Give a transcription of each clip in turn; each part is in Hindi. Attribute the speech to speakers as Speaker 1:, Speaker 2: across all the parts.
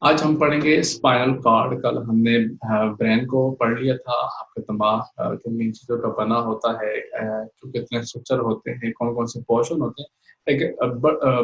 Speaker 1: आज हम पढ़ेंगे स्पाइनल कॉर्ड। कल हमने ब्रेन को पढ़ लिया था। आपका दिमाग किन किन चीज़ों का बना होता है, जो कितने स्ट्रक्चर होते हैं, कौन कौन से पोर्शन होते हैं। एक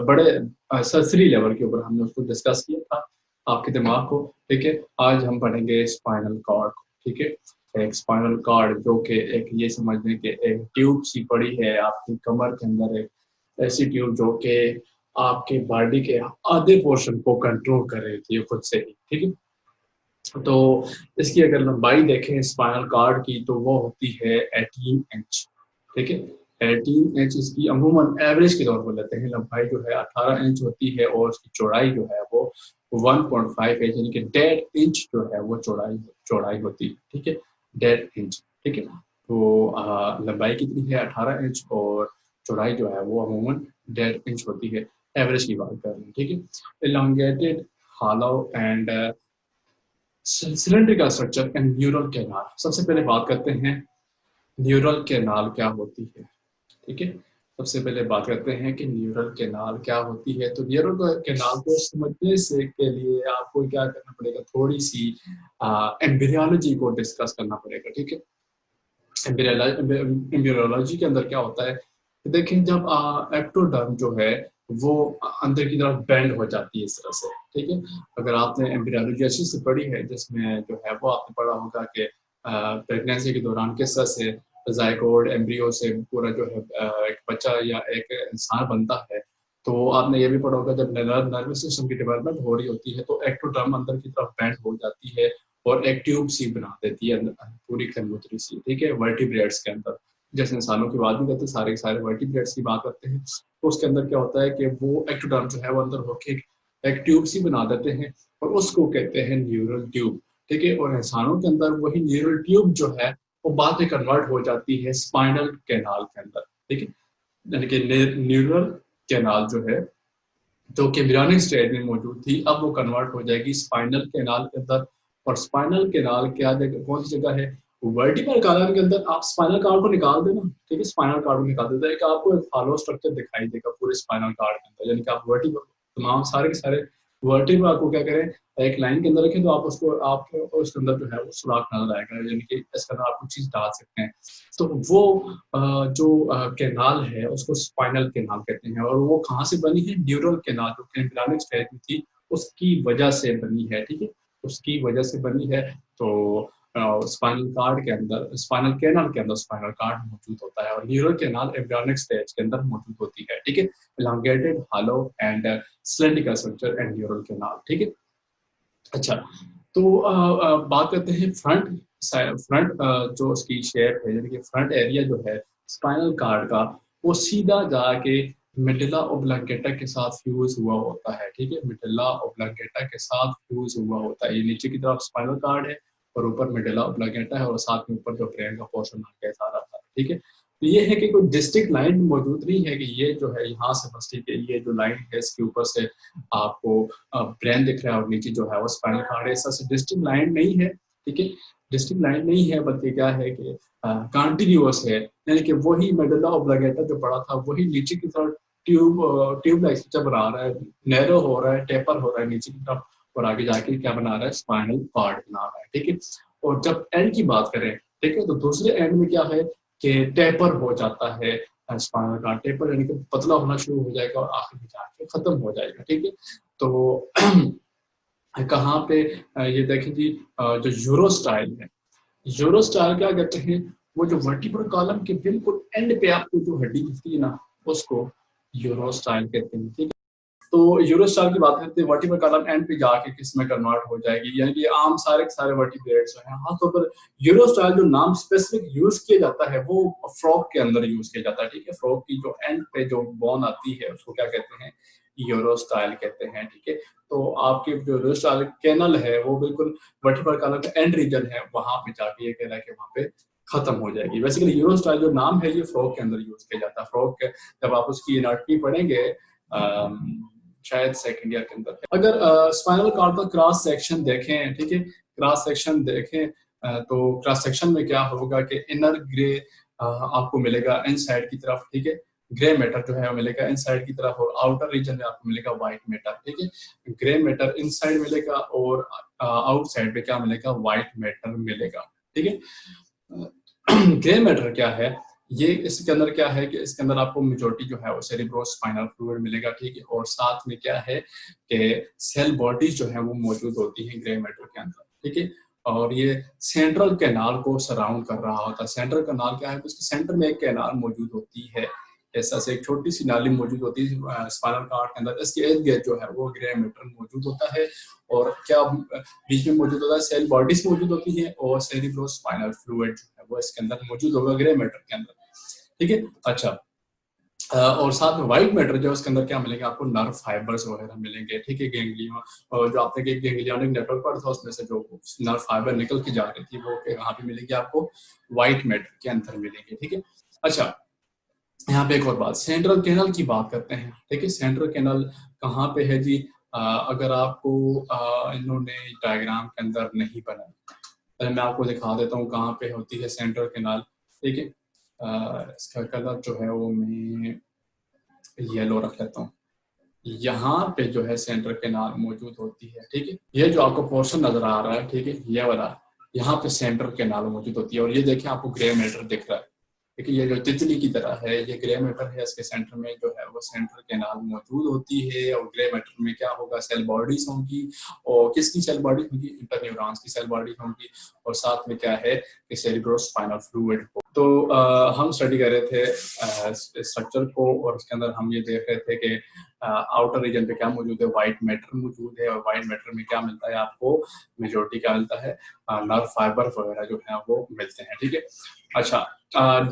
Speaker 1: बड़े सरसरी लेवल के ऊपर हमने उसको डिस्कस किया था आपके दिमाग को। ठीक है, आज हम पढ़ेंगे स्पाइनल कॉर्ड को। ठीक है, एक स्पाइनल कॉर्ड जो कि एक ये समझ लें कि एक ट्यूब सी पड़ी है आपकी कमर के अंदर, एक ऐसी ट्यूब जो कि आपके बॉडी के आधे पोर्शन को कंट्रोल कर रही थी है खुद से ही। ठीक है, तो इसकी अगर लंबाई देखें स्पाइनल कॉर्ड की तो वो होती है 18 इंच। ठीक है, 18 इंच इसकी अमूमन एवरेज के तौर पर लेते हैं। लंबाई जो है 18 इंच होती है और उसकी चौड़ाई जो है वो 1.5 इंच यानी कि 1.5 इंच जो है वो चौड़ाई चौड़ाई होती है। ठीक है, 1.5 इंच। ठीक है, तो लंबाई कितनी है 18 इंच और चौड़ाई जो है वो अमूमन 1.5 इंच होती है। एवरेज की बात कर रहे हैं। ठीक है, elongated hollow and cylindrical structure and neural canal. सबसे पहले बात करते हैं न्यूरल कैनाल क्या होती है। ठीक है, सबसे पहले बात करते हैं कि न्यूरल कैनाल क्या होती है। तो न्यूरल कैनाल को समझने से के लिए आपको क्या करना पड़ेगा, थोड़ी सी एम्ब्रियोलॉजी को डिस्कस करना पड़ेगा। ठीक है, एम्ब्रियोलॉजी के अंदर क्या होता है, देखें जब एक्टोडर्म जो है वो अंदर की तरफ बेंड हो जाती है इस तरह से। ठीक है, अगर आपने एम्ब्रियोलॉजी अच्छे से पढ़ी है जिसमें जो है वो आपने पढ़ा होगा कि प्रेगनेंसी के दौरान किस तरह से जायगोट एम्ब्रियो से पूरा जो है एक बच्चा या एक इंसान बनता है। तो आपने ये भी पढ़ा होगा जब नर्वस सिस्टम की डेवलपमेंट हो रही होती है तो एक्टोडर्म अंदर की तरफ बेंड हो जाती है और एक ट्यूब सी बना देती है पूरी कंगोत्री सी। ठीक है, वर्टिब्रेट्स के अंदर, जैसे इंसानों की बात नहीं करते, सारे के सारे वर्टिब्रेट्स की बात करते हैं। तो उसके अंदर क्या होता है कि वो एक्टोडर्म जो है वो अंदर होके एक ट्यूब सी बना देते हैं और उसको कहते हैं न्यूरल ट्यूब। ठीक है, और इंसानों के अंदर वही न्यूरल ट्यूब जो है वो बाद में कन्वर्ट हो जाती है स्पाइनल कैनाल के अंदर। ठीक है, यानी कि न्यूरल कैनाल जो है जो कि एम्ब्रियोनिक स्टेज में मौजूद थी अब वो कन्वर्ट हो जाएगी स्पाइनल कैनाल के अंदर। और स्पाइनल कैनाल क्या जगह, कौन सी जगह है, वर्टिब्रल कॉलम के अंदर। आप स्पाइनल कॉर्ड को निकाल देना। ठीक है, स्पाइनल कॉर्ड को निकाल देता है कि आपको एक हॉलो स्ट्रक्चर दिखाई देगा पूरे स्पाइनल कॉर्ड के अंदर, यानी कि आप वर्टिब्रल तमाम सारे के सारे वर्टिब्रा को क्या करें, एक लाइन के अंदर रखें तो आप उसको आप उसके अंदर जो है वो सुराख नजर आएगा, यानी कि इसके अंदर आप कुछ चीज डाल सकते हैं। तो वो जो कैनाल है उसको स्पाइनल कैनाल कहते हैं। और वो कहाँ से बनी है, न्यूरल कैनाल जो एम्ब्रियोनिक स्टेज में थी उसकी वजह से बनी है। ठीक है, उसकी वजह से बनी है। तो स्पाइनल कार्ड के अंदर, स्पाइनल कैनाल के अंदर स्पाइनल कार्ड मौजूद होता है और न्यूरल कैनाल एम्ब्रियोनिक स्टेज के अंदर मौजूद होती है। ठीक है, elongated hollow and cylindrical structure and neural canal। ठीक है, अच्छा, तो बात करते हैं फ्रंट फ्रंट जो उसकी शेप है, यानी कि फ्रंट एरिया जो है स्पाइनल कार्ड का वो सीधा जाके मेडुला ओब्लंगेटा के साथ फ्यूज हुआ होता है। ठीक है, मेडुला ओब्लंगेटा के साथ फ्यूज हुआ होता है। ये नीचे की तरफ स्पाइनल कार्ड है और ऊपर मेडुला ओब्लंगेटा है और साथ में ऊपर जो ब्रेन का पोर्शन आ गया सारा था। ठीक है, तो ये है कि कोई डिस्ट्रिक्ट लाइन मौजूद नहीं है कि ये जो है यहाँ से बस, ठीक है, ये जो लाइन है इसके ऊपर से आपको ब्रेन दिख रहा है और नीचे जो है वो स्पाइनल कार्ड है। ऐसा डिस्टिंक्ट लाइन नहीं है। ठीक है, डिस्टिंक्ट लाइन नहीं है, बल्कि क्या है कि कॉन्टिन्यूअस है, यानी कि वही मेडुला ऑब्लिगेटा जो पड़ा था वही नीचे की तरफ ट्यूब लाइक स्ट्रक्चर बना रहा है, नैरो हो रहा है, टेपर हो रहा है नीचे की तरफ और आगे जाके क्या बना रहा है, स्पाइनल कॉर्ड बना रहा है। ठीक है, और जब एंड की बात करें, ठीक है, तो दूसरे एंड में क्या है कि टेपर हो जाता है स्पाइनल कॉर्ड। टेपर यानी कि पतला होना शुरू हो जाएगा और आखिर में जाके खत्म हो जाएगा। ठीक है, तो कहाँ पे ये देखें जी, जो यूरो स्टाइल है, यूरो स्टाइल क्या कहते हैं, वो जो वर्टिब्रल कॉलम के बिल्कुल एंड पे आपको जो हड्डी दिखती है ना उसको यूरो स्टाइल कहते हैं। ठीक है, तो यूरो स्टाइल की बात करते हैं, वर्टिब्रल कॉलम एंड पे जाके किस में कन्वर्ट हो जाएगी, यानी कि आम सारे के सारे वर्टिब्रेट्स जो हैं खासतौर पर यूरो स्टाइल जो नाम स्पेसिफिक यूज किया जाता है वो फ्रॉग के अंदर यूज किया जाता है। ठीक है, फ्रॉग की जो एंड पे जो बोन आती है उसको क्या कहते हैं, यूरो स्टाइल कहते हैं। ठीक है, तो आपके जो यूरो स्टाइल कैनल है वो बिल्कुल वर्टिब्रल कॉलम का एंड रीजन है, वहां पे जाके ये कहना है कि वहां पे खत्म हो जाएगी। बेसिकली यूरो स्टाइल जो नाम है ये फ्रॉग के अंदर यूज किया जाता है। फ्रॉग के जब आप उसकी एनाटॉमी पढ़ेंगे शायद सेकंड ईयर के अंदर, अगर स्पाइनल कॉर्ड का क्रॉस सेक्शन देखें, ठीक है, क्रॉस सेक्शन देखें तो क्रॉस सेक्शन में क्या होगा कि इनर ग्रे आपको मिलेगा इनसाइड की तरफ। ठीक है, ग्रे मैटर जो है मिलेगा इनसाइड की तरफ, और आउटर रीजन में आपको मिलेगा व्हाइट मैटर। ठीक है, ग्रे मैटर इनसाइड मिलेगा और आउटसाइड पे क्या मिलेगा, व्हाइट मैटर मिलेगा। ठीक है, ग्रे मैटर क्या है, ये इसके अंदर क्या है कि इसके अंदर आपको मेजॉरिटी जो है वो सेरिब्रोस्पाइनल फ्लूइड मिलेगा। ठीक है, और साथ में क्या है कि सेल बॉडीज जो है वो मौजूद होती है ग्रे मैटर के अंदर। ठीक है, और ये सेंट्रल कैनाल को सराउंड कर रहा होता है। सेंट्रल कैनाल क्या है, तो उसके सेंटर में एक कैनाल मौजूद होती है, ऐसा से एक छोटी सी नाली मौजूद होती है स्पाइनल कॉर्ड के अंदर। इसके इर्द गिर्द जो है वो ग्रे मैटर मौजूद होता है, और क्या बीच में मौजूद होता है, सेल बॉडीज मौजूद होती है, और सेरिब्रोस्पाइनल फ्लूइड जो है वो इसके अंदर मौजूद होगा ग्रे मैटर के अंदर। ठीक है, अच्छा, और साथ में व्हाइट मैटर जो है उसके अंदर क्या मिलेगा, आपको नर्व फाइबर्स वगैरह मिलेंगे। ठीक है, गैंग्लियन, और जो आपने गैंग्लियनिक नेटवर्क पर था उसमें से जो नर्व फाइबर निकल के जा रही थी वो यहाँ पे मिलेगी आपको व्हाइट मैटर के अंदर मिलेंगे। ठीक है, अच्छा, यहाँ पे एक और बात, सेंट्रल कैनल की बात करते हैं। ठीक है, सेंट्रल कैनल कहाँ पे है जी, अगर आपको इन्होंने डायग्राम के अंदर नहीं बनाया, पहले मैं आपको दिखा देता हूँ कहाँ पे होती है सेंट्रल कैनाल। ठीक है, इसका कलर जो है वो मैं येलो रख लेता हूँ। यहाँ पे जो है सेंट्रल कैनाल मौजूद होती है। ठीक है, ये जो आपको पोर्शन नजर आ रहा है, ठीक है, ये वाला, यहाँ पे सेंट्रल कैनाल मौजूद होती है, और ये देखिए आपको ग्रे मैटर दिख रहा है। ठीक है, ये जो तितली की तरह है, ये ग्रे मैटर है, इसके सेंटर में जो है वो सेंट्रल कैनाल मौजूद होती है। और ग्रे मैटर में क्या होगा, सेल बॉडीज होंगी, और किसकी सेल बॉडी होगी, इंटरन्यूरॉन्स की सेल बॉडी होंगी, और साथ में क्या है कि सेरिब्रोस्पाइनल फ्लूइड हो। तो हम स्टडी कर रहे थे स्ट्रक्चर को, और उसके अंदर हम ये देख रहे थे कि आउटर रीजन पे क्या मौजूद है, व्हाइट मैटर मौजूद है, और व्हाइट मैटर में क्या मिलता है आपको, मेजॉरिटी क्या मिलता है, नर्व फाइबर वगैरह जो है वो मिलते हैं। ठीक है, अच्छा,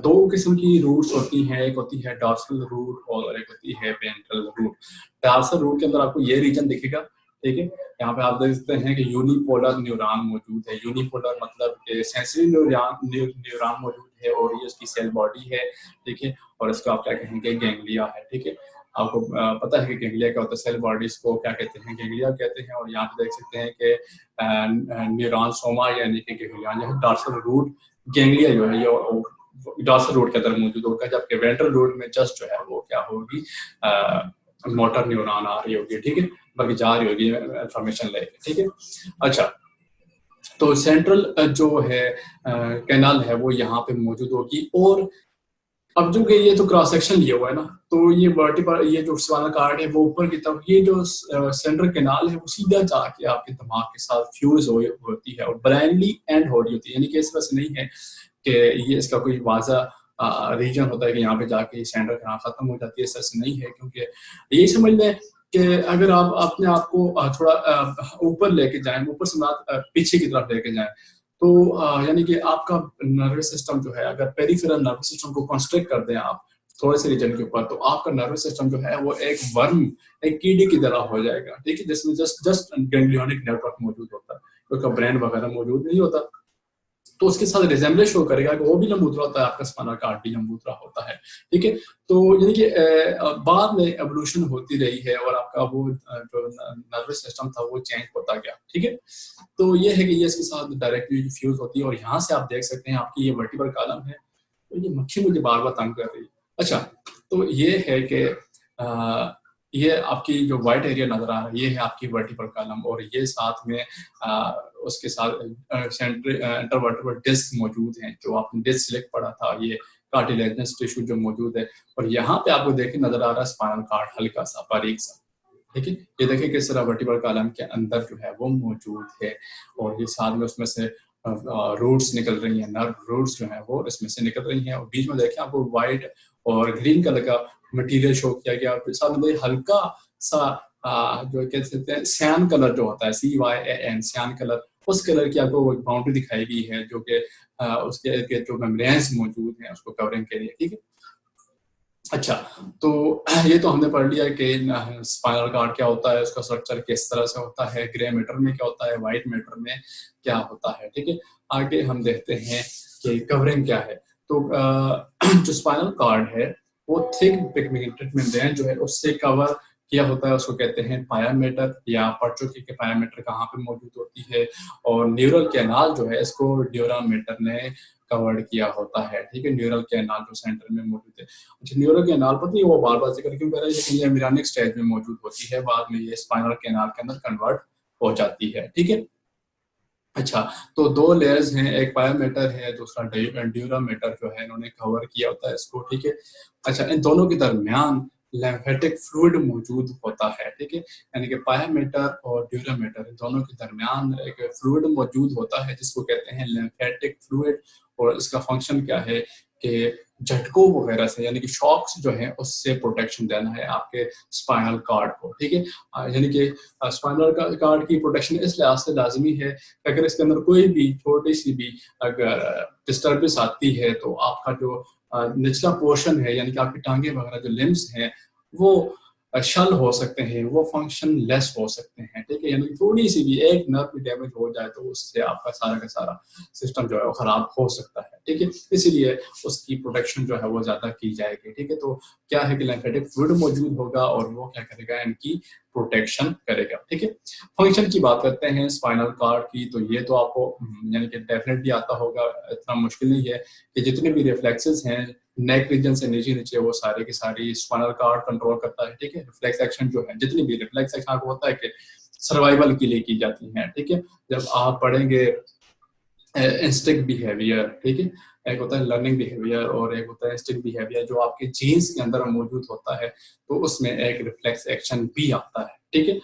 Speaker 1: दो किस्म की रूट्स होती हैं, एक होती है डॉर्सल रूट और एक होती है वेंट्रल रूट। डॉर्सल रूट के अंदर आपको ये रीजन दिखेगा। ठीक है, यहाँ पे आप देख सकते हैं कि यूनिपोलर न्यूरॉन मौजूद है। यूनिपोलर मतलब सेंसरी न्यूरॉन मौजूद है, और ये उसकी सेल बॉडी है। ठीक है, और इसको आप क्या कहेंगे, गैंग्लिया है। ठीक है, आपको पता है कि गैंग्लिया क्या होता है, सेल बॉडीज को क्या कहते हैं, गैंग्लिया कहते हैं। और यहाँ पे देख सकते हैं कि न्यूरॉन सोमा यानी कि गैंग्लिया जो है, डॉर्सल रूट गैंग्लिया जो है ये डॉर्सल रूट के अंदर मौजूद होगा, जबकि वेंट्रल रूट में जस्ट जो है वो क्या होगी, मोटर न्यूरॉन आ रही होगी। ठीक है, बाकी जा रही होगी इंफॉर्मेशन लेके। ठीक है, अच्छा, तो सेंट्रल जो है कैनाल है वो यहाँ पे मौजूद होगी। और अब जो कि ये तो क्रॉस सेक्शन लिया हुआ है ना, तो ये वर्टिकल, ये जो स्पाइनल कॉर्ड है वो ऊपर की तरफ, ये जो सेंट्रल कैनाल है वो सीधा जाके आपके दिमाग के साथ फ्यूज होती है और ब्राइनली एंड हो रही होती है। यानी कि इस तरह से नहीं है कि ये इसका कोई वाजा रीजन होता है कि यहाँ पे जाके सेंट्रल कैनाल खत्म हो जाती है, इस तरह से नहीं है। क्योंकि यही समझ लें कि अगर आप अपने आप को थोड़ा ऊपर लेके जाएं, ऊपर से पीछे की तरफ लेके जाएं, तो यानी कि आपका नर्वस सिस्टम जो है, अगर पेरिफेरल नर्वस सिस्टम को कंस्ट्रक्ट कर दें आप थोड़े से रीजन के ऊपर, तो आपका नर्वस सिस्टम जो है वो एक वर्म, एक कीड़ी की तरह हो जाएगा। ठीक है, जिसमें जस्ट गैंग्लियोनिक नेटवर्क मौजूद होता है, उसका ब्रेन वगैरह मौजूद नहीं होता, तो उसके साथ रिजेम्बलेंस शो करेगा कि वो भी लंबूतरा होता है, आपका स्पाइनल कॉर्ड भी लंबूतरा होता है। ठीक है, तो यानी कि बाद में एवोल्यूशन होती रही है, और आपका वो जो नर्वस सिस्टम था वो चेंज होता गया। ठीक है, तो ये है कि ये इसके साथ डायरेक्टली फ्यूज होती है। और यहाँ से आप देख सकते हैं आपकी ये वर्टिब्रल कॉलम है, तो ये मक्खी मुझे बार बार तंग कर रही है। अच्छा, तो ये है कि ये आपकी जो व्हाइट एरिया नजर आ रहा है, ये है आपकी वर्टिब्रल कॉलम, और ये साथ में उसके साथ इंटरवर्टिब्रल डिस्क मौजूद हैं, जो आपने डिस्क सिलेक्ट पढ़ा था, ये कार्टिलेजिनस टिश्यू जो मौजूद है। और यहाँ पे आपको देखे नजर आ रहा है स्पाइनल कॉर्ड, हल्का सा बारीक सा। ठीक है, ये देखिए किस तरह वर्टिब्रल कॉलम के अंदर जो है वो मौजूद है, और ये साथ में उसमें से रूट्स निकल रही हैं, नर्व रूट्स जो है वो इसमें से निकल रही हैं। और बीच में देखें आपको व्हाइट और ग्रीन कलर का मटेरियल शो किया गया, साथ में हल्का सा जो कह सकते हैं सैन कलर जो होता है, CYAN सैन कलर, उस कलर की आपको बाउंड्री दिखाई गई है, जो कि उसके जो मेम्ब्रेन्स मौजूद हैं उसको कवरिंग के लिए। ठीक है, अच्छा, तो ये तो हमने पढ़ लिया कि स्पाइनल कॉर्ड क्या होता है, उसका स्ट्रक्चर किस तरह से होता है, ग्रे मैटर में क्या होता है, व्हाइट मैटर में क्या होता है। ठीक है, आगे हम देखते हैं कि कवरिंग क्या है। तो जो स्पाइनल कॉर्ड है वो थिक पिगमेंटेड मेम्ब्रेन जो है उससे कवर किया होता है उसको कहते हैं पायामेटर, या पढ़ चुके कि पायामेटर कहाँ पे मौजूद होती है। और न्यूरल कैनाल जो है इसको ड्यूरामेटर ने कवर्ड किया होता है, ठीक है। न्यूरल कैनाल जो सेंटर में मौजूद है। अच्छा, न्यूरल कैनाल पता नहीं वो बार बार जिक्र क्यों कर रहा है, लेकिन ये एम्ब्रियोनिक स्टेज में मौजूद होती है, बाद में ये स्पाइनल कैनाल के अंदर कन्वर्ट हो जाती है, ठीक है। अच्छा, तो दो लेयर्स हैं, एक पायामेटर है, दूसरा ड्यूरामेटर जो है इन्होंने कवर किया होता है इसको, ठीक है। अच्छा, इन दोनों के दरमियान लिम्फेटिक फ्लूइड मौजूद होता है, ठीक है। यानी कि पायामेटर और ड्यूरामेटर दोनों के दरमियान एक फ्लूइड मौजूद होता है जिसको कहते हैं लिम्फेटिक फ्लूइड। और इसका फंक्शन क्या है कि झटकों वगैरह से, यानी कि शॉक्स जो है उससे प्रोटेक्शन देना है आपके स्पाइनल कॉर्ड को, ठीक है। यानी कि स्पाइनल कॉर्ड की प्रोटेक्शन इस लिहाज से लाजमी है कि अगर इसके अंदर कोई भी छोटी सी भी अगर डिस्टर्बेंस आती है तो आपका जो निचला पोर्शन है, यानी कि आपकी टांगे वगैरह जो लिम्स हैं वो शल हो सकते हैं, वो फंक्शन लेस हो सकते हैं, ठीक है। यानी थोड़ी सी भी एक नर्व भी डैमेज हो जाए तो उससे आपका सारा का सारा सिस्टम जो है वो खराब हो सकता है, ठीक है। इसीलिए उसकी प्रोटेक्शन जो है वो ज्यादा की जाएगी, ठीक है। तो क्या है कि लिम्फेटिक फ्लूइड मौजूद होगा और वो क्या करेगा, इनकी प्रोटेक्शन करेगा, ठीक है। फंक्शन की बात करते हैं स्पाइनल कॉर्ड की, तो ये तो आपको यानी कि डेफिनेटली आता होगा, इतना मुश्किल नहीं है कि जितने भी रिफ्लेक्सेस हैं नेक रीजन से नीचे नीचे वो सारे की सारी स्पाइनल कॉर्ड कंट्रोल करता है, ठीक है। रिफ्लेक्स एक्शन जो है, जितनी भी रिफ्लेक्स एक्शन आपको होता है कि सर्वाइवल के लिए की जाती है, ठीक है। जब आप पढ़ेंगे इंस्टिंक्ट बिहेवियर, ठीक है, एक होता है लर्निंग बिहेवियर और एक होता है इंस्टिंक्ट बिहेवियर जो आपके जीन्स के अंदर मौजूद होता है, तो उसमें एक रिफ्लेक्स एक्शन भी आता है, ठीक है।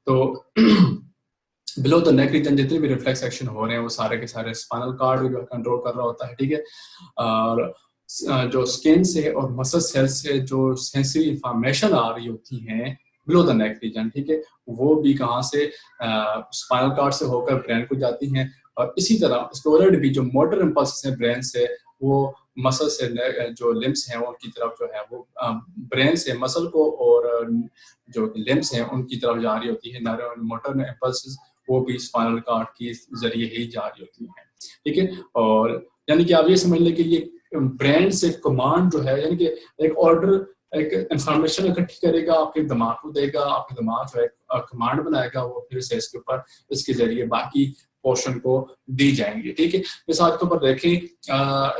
Speaker 1: तो बिलो द नेक रीजन जितने भी रिफ्लेक्स एक्शन हो रहे हैं वो सारे के सारे स्पाइनल कॉर्ड जो कंट्रोल कर रहा होता है, ठीक है। और जो स्किन से और मसल सेल से जो सेंसरी इंफॉर्मेशन आ रही होती हैं बिलो द नेक रीजन, ठीक है, वो भी कहाँ से स्पाइनल कॉर्ड से होकर ब्रेन को जाती हैं। और इसी तरह स्टोरेड भी जो मोटर इम्पल्स हैं ब्रेन से, वो मसल से जो लिम्स हैं उनकी तरफ जो है वो ब्रेन से मसल को और जो लिम्स हैं उनकी तरफ जा रही होती है। मोटर इम्पल्स वो भी स्पाइनल कॉर्ड के जरिए ही जा रही होती है, ठीक है। और यानी कि आप ये समझ लें कि ये ब्रेन से कमांड जो है, यानी कि एक ऑर्डर, एक इंफॉर्मेशन इकट्ठी करेगा, आपके दिमाग को देगा, आपके दिमाग जो है कमांड बनाएगा, वो फिर से इसके ऊपर इसके जरिए बाकी पोर्शन को दी जाएंगे, ठीक है। मिसाल के ऊपर देखें,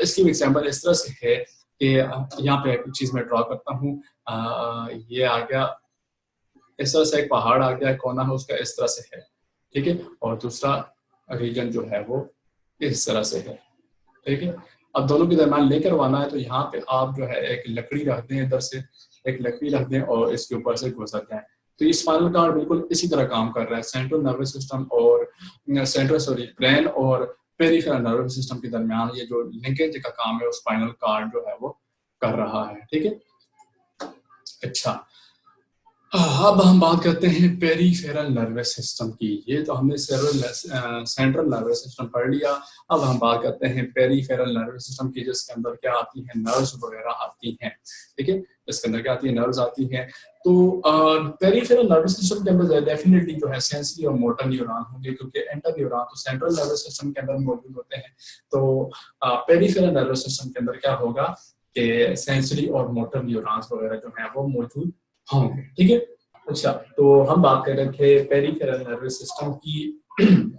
Speaker 1: इसकी एग्जांपल इस तरह से है कि यहाँ पे एक चीज मैं ड्रॉ करता हूँ, ये आ गया इस तरह से, एक पहाड़ आ गया, कोना है उसका इस तरह से है, ठीक है, और दूसरा रीजन जो है वो इस तरह से है, ठीक है। अब दोनों के दरम्यान लेकर आना है तो यहाँ पे आप जो है एक लकड़ी रख दें, इधर से एक लकड़ी रख दें और इसके ऊपर से गुजर जाए, तो ये स्पाइनल कॉर्ड बिल्कुल इसी तरह काम कर रहा है। सेंट्रल नर्वस सिस्टम और ब्रेन और पेरिफेरल नर्वस सिस्टम के दरमियान ये जो लिंकेज का काम है वो स्पाइनल कॉर्ड जो है वो कर रहा है, ठीक है। अच्छा, अब हम बात करते हैं पेरिफेरल नर्वस सिस्टम की। ये तो हमने सेंट्रल नर्वस सिस्टम पढ़ लिया। अब हम बात करते हैं पेरिफेरल नर्वस सिस्टम की, जिसके अंदर क्या आती है, नर्व्स वगैरह आती हैं, ठीक है। इसके अंदर क्या आती है, नर्व्स आती हैं। तो पेरिफेरल नर्वस सिस्टम के अंदर डेफिनेटली जो है सेंसरी और मोटर न्यूरॉन होंगे, क्योंकि एंटर न्यूरॉन तो सेंट्रल नर्वस सिस्टम के अंदर मौजूद होते हैं। तो पेरिफेरल नर्वस सिस्टम के अंदर क्या होगा कि सेंसरी और मोटर न्यूरॉन्स वगैरह जो है वो मौजूद होंगे, ठीक है। अच्छा, तो हम बात कर रहे थे पेरिफेरल नर्वस सिस्टम की।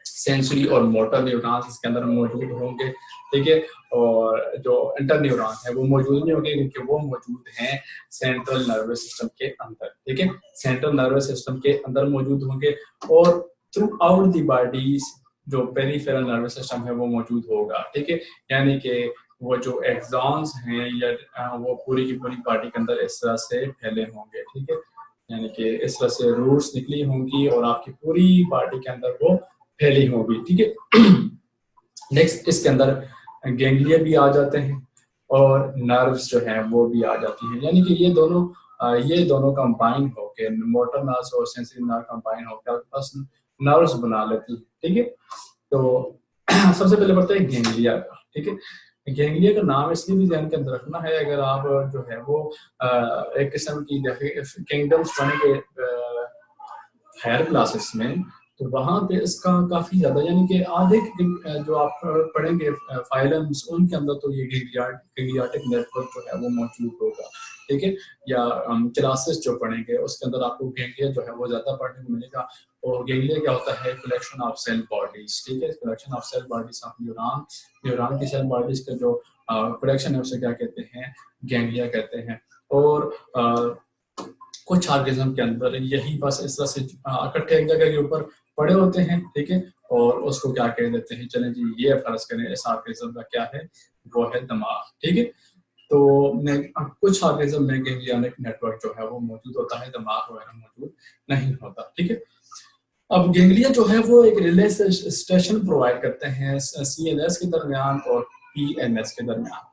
Speaker 1: सेंसरी और मोटर न्यूरॉन्स इसके अंदर मौजूद होंगे, ठीक है। और जो इंटर न्यूरॉन है वो मौजूद नहीं होंगे क्योंकि वो मौजूद हैं सेंट्रल नर्वस सिस्टम के अंदर, ठीक है। सेंट्रल नर्वस सिस्टम के अंदर मौजूद होंगे और थ्रू आउट द बॉडी जो पेरिफेरल नर्वस सिस्टम है वो मौजूद होगा, ठीक है। यानी कि वो जो एक्सॉन्स हैं या वो पूरी की पूरी बॉडी के अंदर इस तरह से फैले होंगे, ठीक है। यानी कि इस तरह से रूट्स निकली होंगी और आपकी पूरी बॉडी के अंदर वो फैली होगी, ठीक है। नेक्स्ट इसके अंदर गैंग्लिया भी आ जाते हैं और नर्व्स जो हैं वो भी आ जाती हैं। यानी कि ये दोनों कंबाइन होके मोटर नर्व्स और सेंसरी नर्व कंबाइन होकर आपके पास नर्व्स बना लेती है, ठीक है। तो सबसे पहले बढ़ते हैं गैंग्लिया, ठीक है। गैंग्लिया का नाम इसलिए भी ध्यान के अंदर रखना है, अगर आप जो है वो एक किस्म की किंगडम्स बनेंगे हायर क्लासेस में, तो वहाँ पे इसका काफी ज्यादा, यानी कि आधे जो आप पढ़ेंगे फाइलम्स उनके अंदर तो ये गैंग्लियाटिक नेटवर्क जो है वो मौजूद होगा, ठीक है, या क्लासेस जो पढ़ेंगे उसके अंदर आपको गैंग्लिया जो है वो ज़्यादा पढ़ने को मिलेगा। और गैंग्लिया क्या होता है, कलेक्शन ऑफ सेल बॉडीज, ठीक है, collection of cell bodies of neuron, neuron की सेल बॉडीज का जो कलेक्शन है उसे क्या कहते हैं, गैंग्लिया कहते हैं। और कुछ ऑर्गेनिज्म के अंदर यही बस इस तरह से इकट्ठे एक जगह के ऊपर पड़े होते हैं, ठीक है, और उसको क्या कह देते हैं, चलें जी ये फर्ज करें इस ऑर्गेनिज्म का क्या है, वो है दिमाग, ठीक है। तो कुछ ऑर्गेनिज्म में गैंग्लियनिक नेटवर्क जो है वो मौजूद होता है, दिमाग वगैरह मौजूद नहीं होता, ठीक है। अब गैंग्लिया जो है वो एक रिले स्टेशन प्रोवाइड करते हैं सीएनएस के दरमियान और पीएनएस के दरमियान।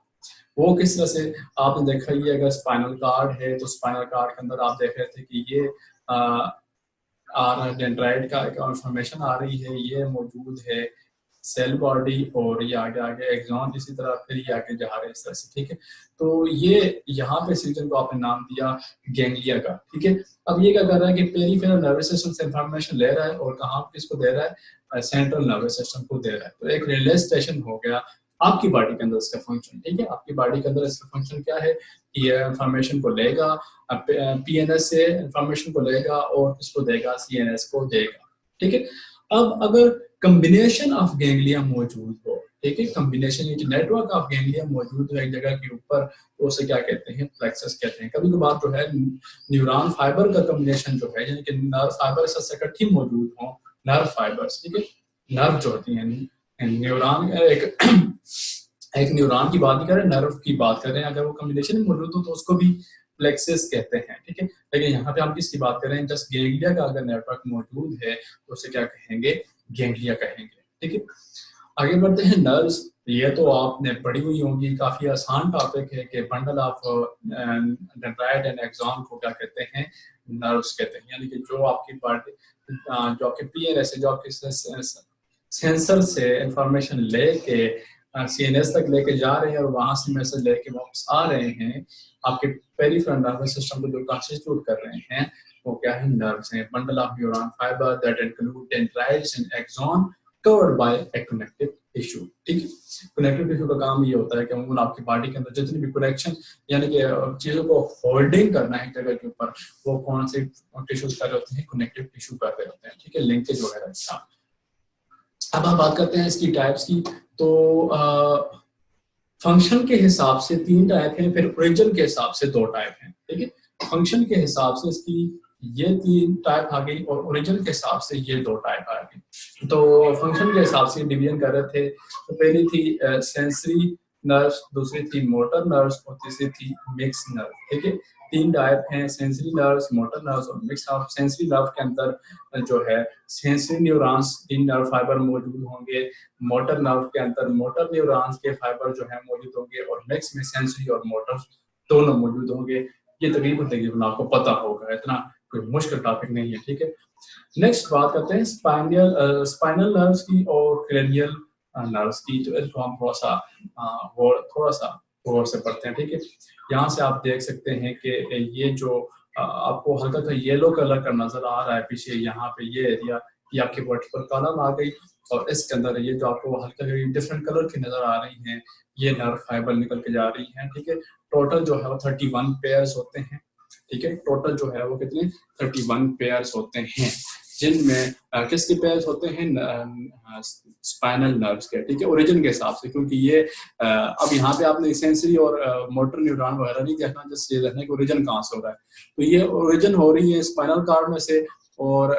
Speaker 1: वो किस तरह से, आपने देखा ही अगर स्पाइनल कार्ड है तो स्पाइनल कार्ड के अंदर आप देख रहे थे कि ये आ रहा है, डेंड्राइट का इंफॉर्मेशन आ रही है, ये मौजूद है सेल बॉडी, और ये आगे आगे एक्सॉन, इसी तरह फिर ये आगे जा रहे हैं इस तरह से, ठीक है। तो ये यहाँ पे इस रीजन को आपने नाम दिया गैंग्लिया का, ठीक है। अब ये क्या कर रहा है कि पेरिफेरल नर्वस सिस्टम से इंफॉर्मेशन ले रहा है और कहाँ किसको दे रहा है, सेंट्रल नर्वस सिस्टम को दे रहा है। तो एक रिले स्टेशन हो गया आपकी बॉडी के अंदर इसका फंक्शन, ठीक है। आपकी बॉडी के अंदर इसका फंक्शन क्या है, ये इंफॉर्मेशन को लेगा, पीएनएस से इंफॉर्मेशन को लेगा और इसको देगा, सीएनएस को देगा, ठीक है। अब अगर कॉम्बिनेशन ऑफ गैंग्लिया मौजूद हो, ठीक है, कॉम्बिनेशन ये नेटवर्क ऑफ गैंग्लिया मौजूद हो एक जगह के ऊपर, तो उसे क्या कहते हैं, प्लेक्सस कहते हैं। कभी कभार जो है न्यूरॉन फाइबर का कॉम्बिनेशन जो है, यानी कि नर्व फाइबर से इकट्ठी मौजूद हो, नर्व फाइबर्स, ठीक है, नर्व जो होती है न्यूरॉन, एक न्यूरॉन की बात नहीं कर रहे, नर्व की बात कर रहे हैं, अगर वो कॉम्बिनेशन में मौजूद हो तो उसको भी प्लेक्सस कहते हैं, ठीक है। लेकिन यहाँ पे हम किसकी बात कर रहे हैं, जस्ट गैंग्लिया का अगर नेटवर्क मौजूद है तो उसे क्या कहेंगे, गैंग्लिया कहेंगे, ठीक है। आगे बढ़ते हैं नर्व्स। ये तो आपने पढ़ी हुई होंगी, काफी आसान टॉपिक है कि bundle of dendrite and axon को क्या कहते हैं, नर्व्स कहते हैं। यानी कि जो आपकी बॉडी, जो आपके पीएनएस जो आपके सेंसर से इंफॉर्मेशन लेके सीएनएस तक लेके जा रहे हैं और वहां से मैसेज लेके वापस आ रहे हैं, आपके पेरिफेरल नर्वस सिस्टम को जो कॉन्स्टिट्यूट कर रहे हैं वो क्या है, नर्व्स हैं। Bundle of neuron fibre that include dendrites and axon covered by a connective tissue, ठीक है। कनेक्टिव टिश्यू का काम ये होता है कि उन आपकी बॉडी के अंदर जितनी भी कनेक्शन, यानी कि चीजों को होल्डिंग करना है जगह के ऊपर, वो कौन से टिश्यूज कर रहे होते हैं, कनेक्टिव टिश्यू कर रहे होते हैं, ठीक है, लिंकेज वगैरह का। अब हम बात करते हैं इसकी टाइप्स की। तो फंक्शन के हिसाब से 3 टाइप हैं, फिर ओरिजिन के हिसाब से 2 टाइप हैं, ठीक है। फंक्शन के हिसाब से इसकी ये 3 टाइप आ गई और ओरिजिन के हिसाब से ये 2 टाइप आ गई। तो फंक्शन के हिसाब से डिवीजन कर रहे थे, तो पहली थी सेंसरी नर्व्स, दूसरी थी मोटर नर्व्स और तीसरी थी मिक्स नर्व, ठीक है। 3 टाइप हैं, सेंसरी नर्व्स, मोटर नर्व्स और मिक्स नर्व। सेंसरी नर्व के अंदर जो है सेंसरी न्यूरॉन्स 3 नर्व फाइबर मौजूद होंगे, मोटर नर्व के अंदर मोटर न्यूरॉन्स के फाइबर जो है मौजूद होंगे, और मिक्स में सेंसरी और मोटर दोनों मौजूद होंगे। ये तकरीबन आपको पता होगा, इतना कोई मुश्किल टॉपिक नहीं है, ठीक है। नेक्स्ट बात करते हैं स्पाइनल नर्व्स की और क्रेनियल नर्व्स की। तो इसको हम थोड़ा सा गौर से पढ़ते हैं, ठीक है। यहाँ से आप देख सकते हैं कि ये जो आपको हल्का सा येलो कलर का नजर आ रहा है पीछे, यहाँ पे ये एरिया, ये आपकी वर्टिकल कॉलम आ गई, और इसके अंदर ये जो आपको हल्का डिफरेंट कलर की नजर आ रही हैं, ये नर्व फाइबर निकल के जा रही हैं, ठीक है। टोटल जो है वो 31 पेयर्स होते हैं, ठीक है। टोटल जो है वो कितने 31 पेयर्स होते हैं, जिनमें किसके पेयर्स होते हैं, स्पाइनल नर्व्स के, ठीक है, ओरिजिन के हिसाब से। क्योंकि ये अब यहाँ पे आपने सेंसरी और मोटर न्यूरॉन वगैरह नहीं देखना, जस्ट ये देखना कि ओरिजिन कहाँ से हो रहा है। तो ये ओरिजिन हो रही है स्पाइनल कार्ड में से, और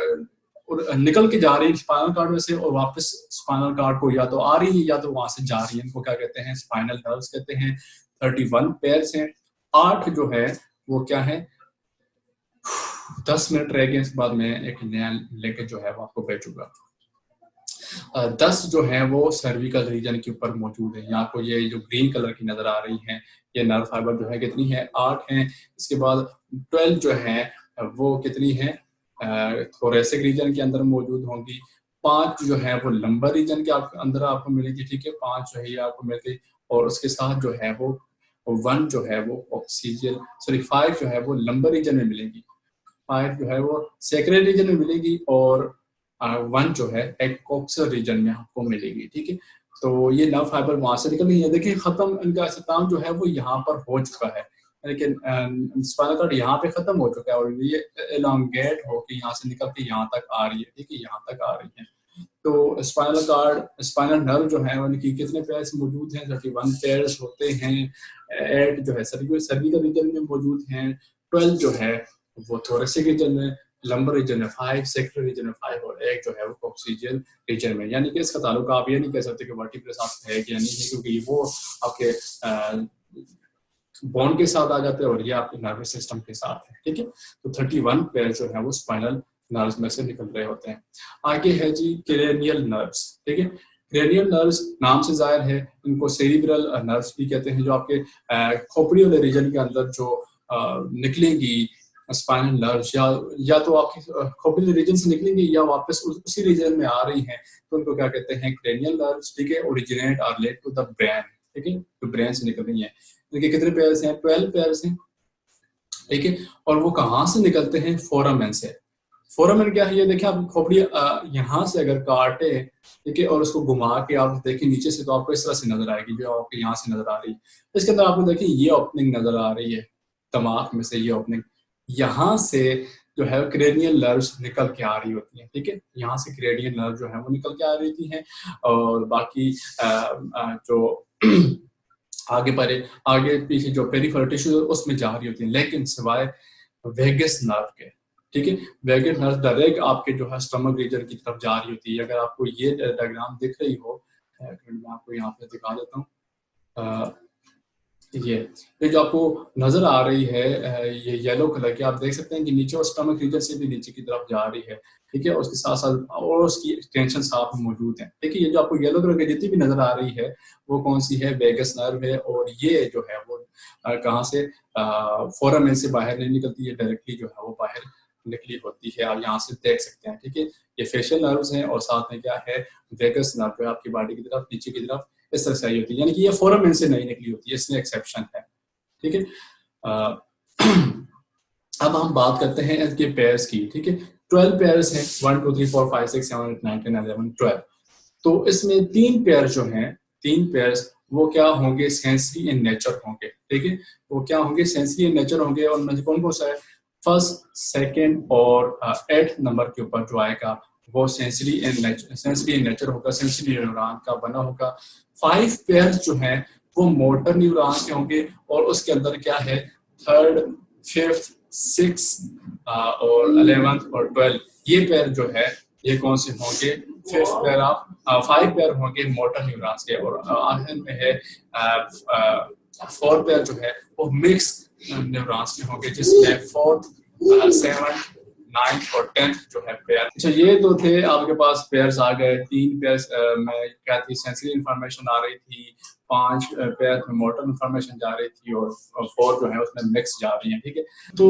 Speaker 1: निकल के जा रही है स्पाइनल कार्ड में से, और वापस स्पाइनल कार्ड को या तो आ रही है या तो वहां से जा रही है। इनको क्या कहते हैं, स्पाइनल नर्व्स कहते हैं। 31 पेयर्स हैं। 8 जो है वो क्या है, 10 मिनट रह गए, इसके बाद मैं एक नया लेके जो है वो आपको भेजूंगा। 10 जो है वो सर्विकल रीजन के ऊपर मौजूद है। यहाँ को ये जो ग्रीन कलर की नजर आ रही है, ये नर्व फाइबर जो है कितनी है, 8 हैं। इसके बाद 12 जो है वो कितनी है, थोरेसिक रीजन के अंदर मौजूद होंगी। 5 जो है वो लंबर रीजन के अंदर आपको मिलेगी, ठीक है, 5 जो है ये आपको मिल गई। और उसके साथ जो है वो 1 जो है वो ऑक्सीजन, 5 जो है वो लंबर रीजन में मिलेगी, 5 जो है वो सेक्रेट रीजन में मिलेगी, और 1 जो है एक कोक्सर रीजन में आपको मिलेगी, ठीक है। तो ये नर्व फाइबर वहां से निकल गई है। देखिए खत्म, इनका इस्तेमाल जो है वो यहाँ पर हो चुका है, लेकिन स्पाइनल कॉर्ड यहाँ पे खत्म हो चुका है और ये एलोंगेट होकर यहाँ से निकल के यहाँ तक आ रही है, ठीक है, यहाँ तक आ रही है। तो स्पाइनल नर्व जो है उनकी कितने पेयर्स मौजूद हैं? 31 पेयर्स होते हैं। 8 जो है सर्विकल रीजन में मौजूद हैं, 12 जो है वो थोरेसिक रीजन में, लंबर रीजन में 5, सेक्रेटरी रीजन में 5 और एक जो है वो कॉक्सिजियल रीजन में। यानी कि इसका ताल्लुक आप ये नहीं कह सकते कि वर्टिब्रल साथ है कि नहीं है, क्योंकि वो आपके बोन के साथ आ जाते हैं और ये आपके नर्वस सिस्टम के साथ है, ठीक है। तो 31 पेयर जो है वो स्पाइनल नर्व्स में से निकल रहे होते हैं। आगे है जी क्रेनियल नर्व्स, ठीक है। क्रेनियल नर्व्स नाम से जाहिर है, इनको सेरिब्रल नर्व्स भी कहते हैं, जो आपके खोपड़ी वाले रीजन के अंदर जो निकलेंगी स्पाइनल नर्व्स, या तो आपकी खोपड़ी रीजन से निकलेंगी या वापस उसी रीजन में आ रही हैं, तो उनको क्या कहते हैं? क्रेनियल नर्व्स, ठीक है। Originate are relate to the brain, ठीक है, तो ब्रेन से निकल रही है। इनके कितने पेयर्स हैं? 12 पेयर्स हैं, ठीक है। और वो कहाँ से निकलते हैं? फोरामेन से। फोरामेन क्या है? ये देखिए, आप खोपड़ी यहाँ से अगर काटे, ठीक है, और उसको घुमा के आप देखें नीचे से, तो आपको इस तरह से नजर आएगी, जो आपको यहाँ से नजर आ रही है। इसके अंदर आपको देखिए ये ओपनिंग नजर आ रही है, दिमाग में से ये ओपनिंग, यहाँ से जो है क्रेनियल नर्व्स निकल के आ रही होती हैं, ठीक है। यहाँ से क्रेनियल नर्व जो है वो निकल के आ रही होती हैं, और बाकी जो आगे पीछे जो पेरिफेरल टिश्यू उसमें जा रही होती है, लेकिन सिवाय वेगस नर्व के, ठीक है। वेगस नर्व डायरेक्ट आपके जो है स्टमक रीजन की तरफ जा रही होती है। अगर आपको ये डायग्राम दिख रही हो, मैं आपको यहाँ पे दिखा देता हूँ। ये जो आपको नजर आ रही है, ये येलो कलर की, आप देख सकते हैं कि नीचे और स्टमक रीजन से भी नीचे की तरफ जा रही है, ठीक है। उसके साथ साथ और उसकी एक्सटेंशन साथ में मौजूद है, ठीक है। ये जो आपको येलो कलर की जितनी भी नजर आ रही है वो कौन सी है? वेगस नर्व है। और ये जो है वो कहाँ से? फोरामेन से बाहर नहीं निकलती है, डायरेक्टली जो है वो बाहर निकली होती है, आप यहाँ से देख सकते हैं, ठीक है। ये फेशियल नर्व्स हैं और साथ में क्या है? वेगस नर्व है, आपकी बॉडी की तरफ नीचे की तरफ इस तरह से आई होती है, यानी कि ये फोरामेन से नहीं निकली होती है, इसमें एक्सेप्शन है, ठीक है। अब हम बात करते हैं इसके पेयर्स की, ठीक है। 12 पेयर्स हैं, 1 2 3 4 5 6 7 8 9 10 11 12। तो इसमें 3 पेयर जो हैं, 3 पेयर्स वो क्या होंगे? सेंसरी इन नेचर होंगे, ठीक है। वो क्या होंगे? सेंसरी इन नेचर होंगे। और उनमें कौन कौन सा है? फर्स्ट, सेकंड और 8th नंबर के ऊपर जो आएगा वो सेंसरी इन नेचर होगा, सेंसरी न्यूरॉन का बना होगा। 5 पेयर्स जो हैं वो मोटर न्यूरॉन के होंगे, और उसके अंदर क्या है? 3rd, 5th, 6th और 11th और 12 ये पेयर जो है ये कौन से होंगे? 5th पेयर आप 5 पेयर होंगे मोटर न्यूरॉन्स के, और आखिर में है 4 पेयर जो है वो मिक्स न्यूरॉन्स के होंगे, जिसमें 4th, 7th, 9th और 10th जो है पेयर। अच्छा, ये तो थे आपके पास पेयर्स आ गए। 3 पेयर्स में क्या थी? सेंसरी इंफॉर्मेशन आ रही थी, 5 पेयर में मोटर इंफॉर्मेशन जा रही थी, और 4 जो है उसमें मिक्स जा रही है, ठीक है। तो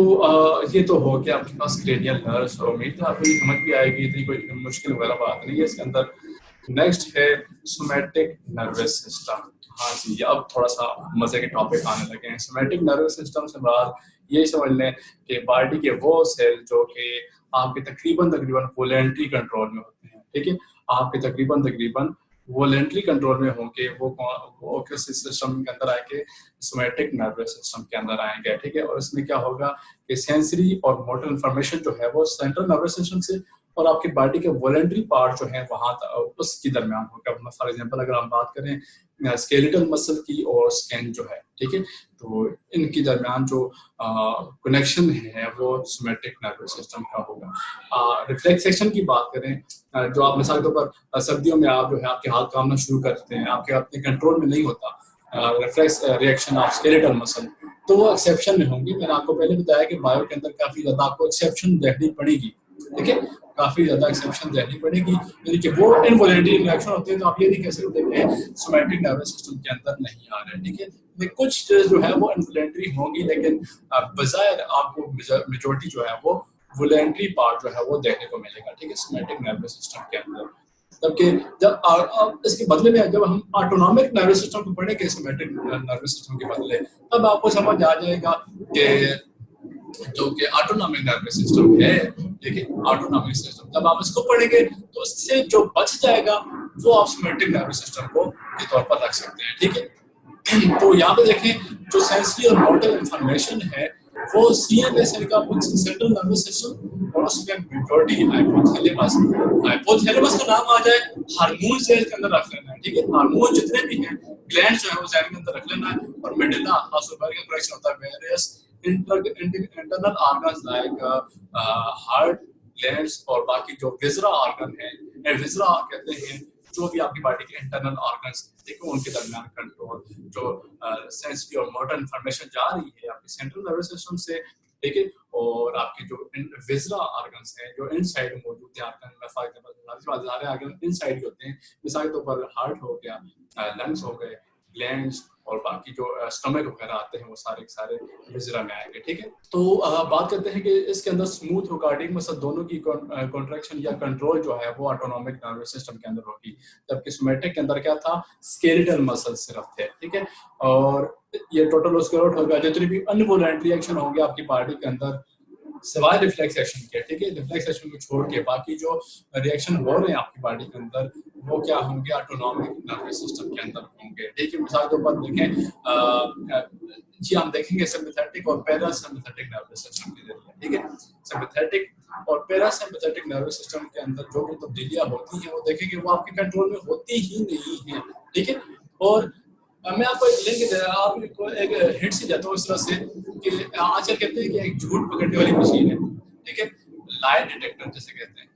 Speaker 1: ये तो हो गया आपके पास क्रेनियल नर्व्स। और उम्मीद है आपको ये समझ भी आएगी, इतनी कोई मुश्किल वगैरह बात नहीं है इसके अंदर। नेक्स्ट है सोमैटिक नर्वस सिस्टम। हाँ जी, अब थोड़ा सा मजे के टॉपिक आने लगे हैं। सोमैटिक नर्वस सिस्टम से बात यही समझ लें कि बॉडी के वो सेल जो कि आपके तकरीबन वॉलेंट्री कंट्रोल में होते हैं, ठीक है। आपके तकरीबन वॉलेंट्री कंट्रोल में होंगे, वो किस सिस्टम के अंदर आएंगे? सोमैटिक नर्वस सिस्टम के अंदर आएंगे, ठीक है। और इसमें क्या होगा कि सेंसरी और मोटर इंफॉर्मेशन जो है वो सेंट्रल नर्वस सिस्टम से और आपकी बॉडी के वॉलेंट्री पार्ट जो है वहां उसके दरमियान होगा। फॉर एग्जांपल अगर हम बात करें स्केलेटल मसल की और स्किन जो है, ठीक है, तो इनके दरमियान जो कनेक्शन है वो सोमैटिक नर्वस सिस्टम का होगा। रिफ्लेक्सेशन की बात करें, जो आप मिसाल के तौर पर सर्दियों में आप जो है आपके हाथ कामना शुरू करते हैं, आपके अपने कंट्रोल में नहीं होता reflex reaction of skeletal muscle, तो वो एक्सेप्शन में होंगी। मैंने आपको पहले बताया कि बायो के अंदर काफी ज्यादा आपको एक्सेप्शन देखनी पड़ेगी, ठीक है, काफी ज्यादा एक्सेप्शन देखनी पड़ेगी, यानी कि वो इनवॉलेंटरी रिएक्शन होते हैं। तो आप ये नहीं कह सकते कि सोमैटिक नर्वस सिस्टम के अंदर नहीं आ रहे हैं, ठीक है। कुछ जो है वो इनवॉलेंटरी होंगी, लेकिन बजाय आपको मेजॉरिटी जो है वो वॉलेंटरी पार्ट जो है वो देखने को मिलेगा, ठीक है, सोमैटिक नर्वस सिस्टम के अंदर। जबकि जब इसके बदले में जब हम ऑटोनॉमिक नर्वस सिस्टम को पढ़ेंगे सोमैटिक नर्वस सिस्टम के बदले, तब आपको समझ आ जाएगा कि जो कि ऑटोनॉमिक नर्वस सिस्टम है, ठीक है, ऑटोनॉमिक सिस्टम जब आप इसको पढ़ेंगे तो उससे जो बच जाएगा वो आप सोमैटिक नर्वस सिस्टम को के तौर पर रख सकते हैं, ठीक है। तो यहाँ पे देखें जो सेंसरी और मोटर इंफॉर्मेशन है वो सीएनएस का सेंट्रल नर्वस सिस्टम और उसमें मेजॉरिटी हाइपोथैलेमस। हाइपोथैलेमस का नाम आ जाए, हार्मोन सेल के अंदर रख लेना है, ठीक है। हार्मोन जितने भी हैं ग्लैंड्स जो है वो सेल के अंदर रख लेना है। और मेडुला ऑब्लिंग का करेक्शन होता है various internal organs like heart, glands और बाकी जो विजरा ऑर्गन है, विजरा कहते हैं जो भी आपकी बॉडी के इंटरनल ऑर्गन्स देखो उनके दरमियान कंट्रोल, जो सेंसिटिव और मोटर इंफॉर्मेशन जा रही है आपके सेंट्रल नर्वस सिस्टम से, ठीक है। और आपके जो विजरा ऑर्गन्स हैं जो इनसाइड मौजूद है ऑर्गन में, फॉर एग्जांपल सारे ऑर्गन इनसाइड होते हैं, मिसाल के तौर पर हार्ट हो गया, लंग्स हो गए, ग्लैंड्स और बाकी जो स्टमक वगैरह आते हैं वो सारे सारे विजरा में आएंगे, ठीक है। तो बात करते हैं कि इसके अंदर स्मूथ और कार्डियक मसल दोनों की कॉन्ट्रैक्शन या कंट्रोल जो है वो ऑटोनॉमिक नर्वस सिस्टम के अंदर होगी, जबकि सोमैटिक के अंदर क्या था, स्केलेटल मसल सिर्फ थे, ठीक है। और ये टोटल स्क्लेरोट होगा, जितनी भी अनवॉलेंटरी एक्शन होंगे आपकी बॉडी के अंदर सिवाय रिफ्लेक्स एक्शन के, ठीक है, रिफ्लेक्स एक्शन को छोड़ के बाकी जो रिएक्शन हो रहे हैं आपकी बॉडी के अंदर वो क्या होंगे, ऑटोनॉमिक नर्वस सिस्टम के अंदर होंगे, ठीक है। मिसाल के ऊपर देखें जी, हम देखेंगे सिम्पैथेटिक और पैरासिम्पैथेटिक नर्वस सिस्टम के जरिए, ठीक है। सिम्पैथेटिक और पैरासिम्पैथेटिक नर्वस सिस्टम के अंदर जो भी तब्दीलियां होती हैं वो देखेंगे वो आपके कंट्रोल में होती ही नहीं है, ठीक है। और मैं आपको एक लिंक दे रहा हूँ, आपको एक हिंट से देता हूँ इस तरह से कि आजकल कहते हैं कि एक झूठ पकड़ने वाली मशीन है, ठीक है, लाई डिटेक्टर जिसे कहते हैं।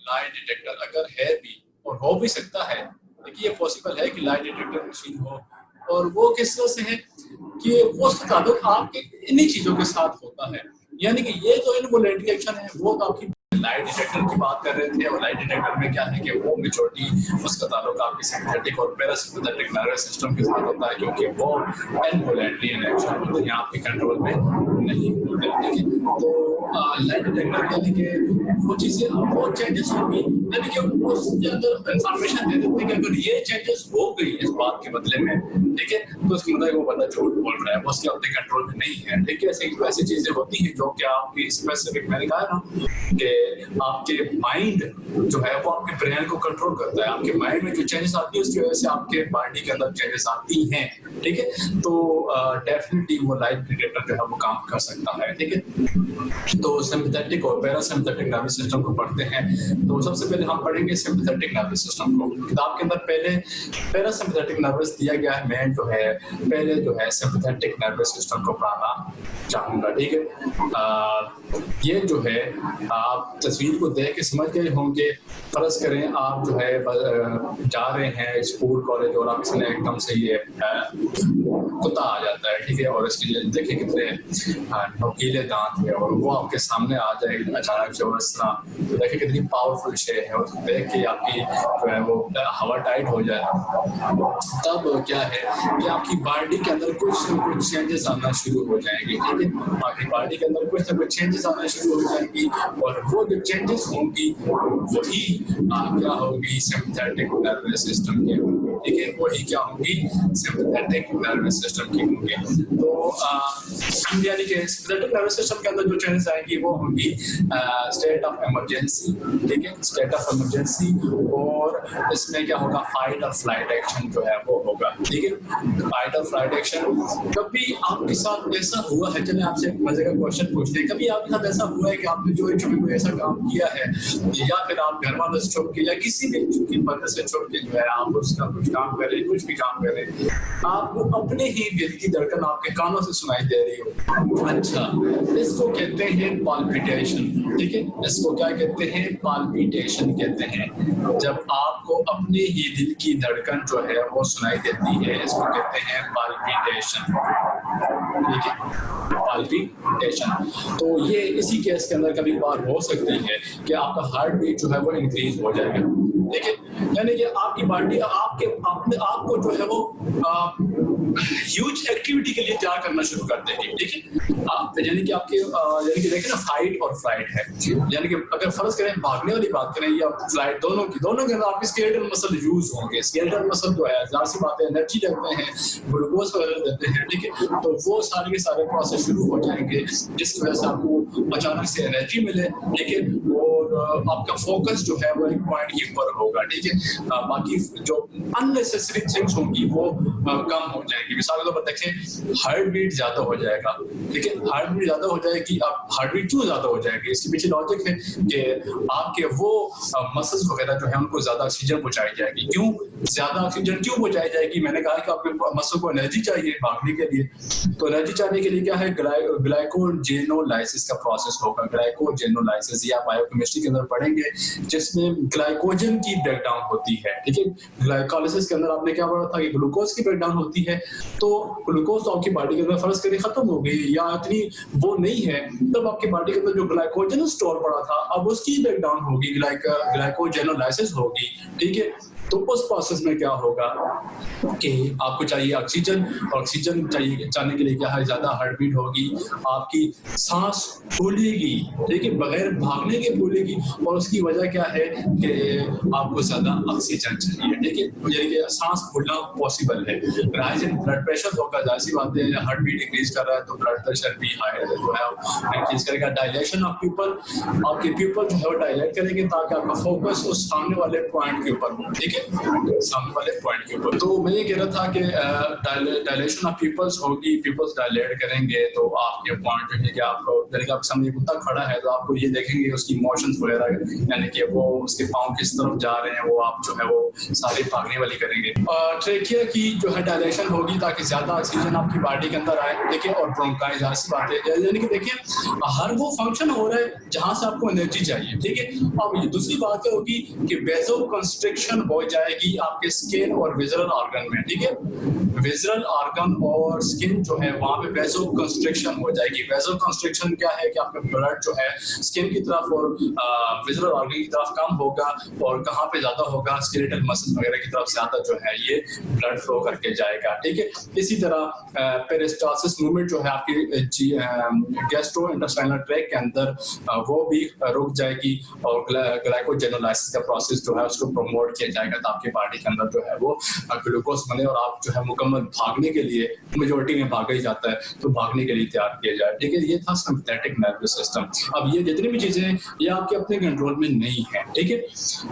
Speaker 1: लाई डिटेक्टर अगर है भी और हो भी सकता है, देखिए ये पॉसिबल है कि लाई डिटेक्टर मशीन हो, और वो किस तरह से है कि वो उसका ताल्लुक आपके इन्हीं चीजों के साथ होता है, यानी कि ये जो इनवॉलेंटरी एक्शन है वो आपकी लाइट डिटेक्टर की बात कर रहे थे, और लाइट डिटेक्टर में क्या है कि वो मेजॉरिटी उसका ताल्लुक आपके सिम्पैथेटिक और पैरासिम्पैथेटिक नर्वस सिस्टम के साथ होता है, क्योंकि वो इनवॉलेंटरी एक्शन होते हैं आपके कंट्रोल में नहीं होते, ठीक है। तो लाइट डिटेक्टर यानी कि वो चीजें वो चेंजेस होंगी, यानी कि उसके अंदर इंफॉर्मेशन दे देते हैं कि अगर ये चेंजेस हो गई इस बात के बदले में, ठीक है, तो इसका मतलब वो बंदा झूठ बोल रहा है, वो उसके अपने कंट्रोल में नहीं है, ठीक है। ऐसी चीजें होती हैं जो कि आपकी स्पेसिफिक, मैंने कहा ना कि आपके माइंड जो है वो आपके ब्रेन को कंट्रोल करता है, आपके माइंड में जो चेंजेस आती है उसकी वजह से आपके बॉडी के अंदर चेंजेस आती हैं, ठीक है। तो डेफिनेटली वो लाइट डिटेक्टर जो है वो काम कर सकता है, ठीक है। तो सिम्पैथेटिक और पैरासिम्पैथेटिक नर्वस सिस्टम को पढ़ते हैं, तो सबसे पहले हम पढ़ेंगे सिम्पैथेटिक नर्वस सिस्टम को। किताब के अंदर पहले पैरासिम्पैथेटिक नर्वस दिया गया है, मैं जो है पहले जो है सिम्पैथेटिक नर्वस सिस्टम को पढ़ाना चाहूंगा, ठीक है। ये जो है आप तस्वीर को देख के समझ गए होंगे। फर्ज करें आप जो है जा रहे हैं स्कूल कॉलेज और आप किसी ने एकदम से ये कुत्ता आ जाता है, ठीक है, और इसके देखिए कितने नोकीले दांत है और वो आपके सामने आ जाए अचानक से, और इस तरह देखिए कितनी पावरफुल शे है, और देख के आपकी जो है वो हवा टाइट हो जाए, तब क्या है कि आपकी बॉडी के अंदर कुछ न कुछ चेंजेस आना शुरू हो जाएंगे, ठीक है। आपकी बॉडी के अंदर कुछ न कुछ चेंजेस आना शुरू हो जाएंगी, और वो जो चेंजेस होंगी वही क्या होगी, सिम्पैथेटिक नर्वस सिस्टम की होंगी, ठीक है, वही क्या होंगी, सिम्पैथेटिक नर्वस सिस्टम की होंगी। तो यानी कि सिम्पैथेटिक नर्वस सिस्टम के अंदर जो चेंजेस आएंगी वो होंगी स्टेट ऑफ इमरजेंसी, ठीक है, स्टेट ऑफ इमरजेंसी, और इसमें क्या होगा, फाइट और फ्लाइट एक्शन जो है वो होगा, ठीक है। फाइट और फ्लाइट एक्शन, कभी आपके साथ ऐसा हुआ है, चलिए आपसे एक मजे का क्वेश्चन पूछते हैं, कभी आपके साथ ऐसा हुआ है कि आपने जो कोई ऐसा काम किया है, या फिर आप घर वालों से छुप के या किसी भी की वजह से छुप के जो है आप उसका कुछ काम करें, कुछ भी काम करें, आपको अपने ही दिल की धड़कन आपके कानों से सुनाई दे रही हो, अच्छा, इसको कहते हैं पाल्पिटेशन, ठीक है, इसको क्या कहते हैं, पाल्पिटेशन कहते हैं। जब आपको अपने ही दिल की धड़कन जो है वो सुनाई देती है, इसको कहते हैं पाल्पिटेशन, ठीक है, पाल्पिटेशन। तो ये इसी केस के अंदर कभी बार हो सकती है कि आपका हार्ट बीट जो है वो इंक्रीज हो जाएगा, ठीक है, यानी कि आपकी बॉडी आपके अपने आप को जो है वो ह्यूज एक्टिविटी के लिए तैयार करना शुरू कर देगी, ठीक है। आप यानी कि आपके यानी कि देखिए ना, फाइट और फ्लाइट है, यानी कि अगर फर्ज करें भागने वाली बात करें या फ्लाइट, दोनों के अंदर आपके स्केलेटल मसल यूज होंगे। स्केलेटल मसल जो है जाहिर सी बात है एनर्जी देते हैं, ग्लूकोज वगैरह देते हैं, ठीक है, तो वो सारे के सारे प्रोसेस शुरू हो जाएंगे जिसकी वजह से आपको अचानक से एनर्जी मिले, ठीक है, और और आपका फोकस जो है वो एक पॉइंट के ऊपर होगा, ठीक है। बाकी जो अननेसेसरी थिंग्स होंगी वो कम हो जाएगी। मिसाल के तौर पर देखें, हार्ट बीट ज्यादा हो जाएगा, ठीक है। हार्ट बीट ज्यादा हो जाएगी, अब हार्ट बीट क्यों ज्यादा हो जाएगी, इसके पीछे लॉजिक है कि आपके वो मसल्स वगैरह जो है उनको ज्यादा ऑक्सीजन पहुंचाई जाएगी। क्यों ज्यादा ऑक्सीजन क्यों पहुंचाई जाएगी? मैंने कहा कि आपके मसल को एनर्जी चाहिए भागने के लिए, तो एनर्जी चाहिए के लिए क्या है, ग्लाइकोजेनोलाइसिस का प्रोसेस होगा। ग्लाइकोजेनोलाइसिस ये आप बायोकेमिस्ट्री के अंदर पढ़ेंगे, जिसमें ग्लाइकोजन की ब्रेकडाउन होती है, ठीक है। ग्लाइकोलाइसिस के अंदर आपने क्या पढ़ा था कि ग्लूकोज की ब्रेकडाउन होती है, तो ग्लूकोज तो आपकी बॉडी के अंदर फर्ज करिए खत्म हो गई या इतनी वो नहीं है, तब आपकी बॉडी के अंदर जो ग्लाइकोजन स्टोर पड़ा था अब उसकी ब्रेकडाउन होगी, ग्लाइकोजेनोलाइसिस होगी, ठीक है। तो उस प्रोसेस में क्या होगा कि आपको चाहिए ऑक्सीजन, ऑक्सीजन चाहिए जाने के लिए क्या है, ज्यादा हार्ट बीट होगी, आपकी सांस फूलेगी, ठीक है, बगैर भागने के फूलेगी, और उसकी वजह क्या है कि आपको ज्यादा ऑक्सीजन चाहिए, ठीक है। यानी कि सांस फूलना पॉसिबल है। राइज इन ब्लड प्रेशर होगा, जाहिर सी बात है, हार्ट बीट इंक्रीज कर रहा है तो ब्लड प्रेशर भी हाई जो है इंक्रीज करेगा। डायलेशन ऑफ प्यूपल, आपके प्यूपल जो है वो डायलेट करेंगे ताकि आपका फोकस उस सामने वाले पॉइंट के ऊपर हो, ठीक है, सामने वाले पॉइंट के ऊपर। तो मैं ये कह रहा था कि डायलेशन ऑफ पीपल्स होगी, पीपल्स डायलेट करेंगे तो आपके पॉइंट जो है कि आपको यानी आप सामने कुत्ता खड़ा है तो आपको ये देखेंगे उसकी इमोशंस वगैरह, यानी कि वो उसके पाँव किस तरफ जा रहे हैं, वो आप जो है वो सारी भागने वाली करेंगे। ट्रेकिया की जो है डायलेशन होगी ताकि ज्यादा ऑक्सीजन आपकी बॉडी के अंदर आए, देखिए, और ब्रोंकाई, जाहिर सी बात है, यानी कि देखिए हर वो फंक्शन हो रहा है जहां से आपको एनर्जी चाहिए, ठीक है। अब ये दूसरी बात क्या होगी कि वेजो कंस्ट्रिक्शन हो जाएगी आपके स्किन और विजरल ऑर्गन में, ठीक है। विजरल ऑर्गन और स्किन जो है वहां पे वेजो कंस्ट्रिक्शन हो जाएगी। वेजो कंस्ट्रिक्शन क्या है कि आपका ब्लड जो है स्किन की तरफ और विजरल ऑर्गन की तरफ कम होगा, और कहाँ पे ज्यादा होगा, स्केलेटल मसल वगैरह की तरफ ज्यादा जो है ये ब्लड फ्लो करके जाएगा, ठीक है। इसी तरह पेरिस्टालसिस मूवमेंट जो है आपकी गैस्ट्रोइंटेस्टाइनल ट्रैक्ट के अंदर वो भी रुक जाएगी, और ग्लाइकोजेनोलाइसिस का प्रोसेस जो है उसको प्रमोट किया जाएगा, तो आपकी बॉडी के अंदर जो है वो ग्लूकोज बने और आप जो है मुकम्मल भागने के लिए, मेजोरिटी में भागा ही जाता है, तो भागने के लिए तैयार किया जाए, ठीक है। ये था सिंपैथेटिक नर्वस सिस्टम। अब ये जितनी भी चीजें हैं ये आपके अपने कंट्रोल में नहीं है, ठीक है।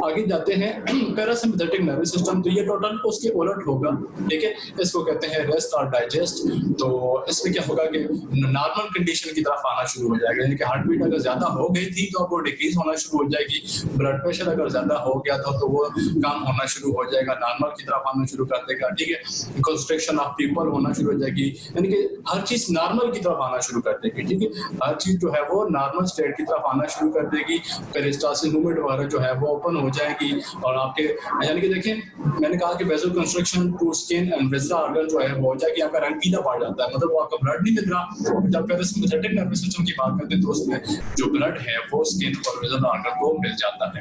Speaker 1: आगे जाते हैं पैरासिम्पैथेटिक नर्वस सिस्टम, तो ये टोटल उसके उलट होगा, ठीक है। इसको कहते हैं रेस्ट और डाइजेस्ट। तो इसमें क्या होगा कि नॉर्मल कंडीशन की तरफ आना शुरू हो जाएगा, यानी कि हार्ट बीट अगर ज्यादा हो गई थी तो अब वो डिक्रीज होना शुरू हो जाएगी, ब्लड प्रेशर अगर ज्यादा हो गया था तो वो कम होना शुरू हो जाएगा, नॉर्मल की तरफ आना शुरू कर देगा, ठीक है। कंस्ट्रक्शन ऑफ पीपल होना शुरू हो जाएगी, यानी कि हर चीज नॉर्मल की तरफ आना शुरू कर देगी, ठीक है। हर चीज जो है वो नॉर्मल स्टेट की तरफ आना शुरू कर देगी, पेरिस्टालसिस मूवमेंट वगैरह जो है वो ओपन हो जाएगी, और आपके यानी कि देखें मैंने कहा कि vessel construction to skin and visceral organ जो है वो हो जाएगी, आपका रंग पीला पड़ जाता है, मतलब वो आपका ब्लड नहीं मिल रहा। जब पैरासिम्पैथेटिक नर्वस सिस्टम की बात करते हैं तो उसमें जो ब्लड है वो स्किन और विजरल ऑर्गन को मिल जाता है,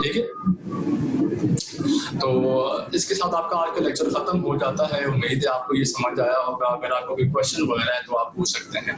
Speaker 1: ठीक है। तो इसके साथ आपका आज का लेक्चर खत्म हो जाता है। उम्मीद है आपको ये समझ आया होगा। अगर आपको कोई क्वेश्चन वगैरह है तो आप पूछ सकते हैं।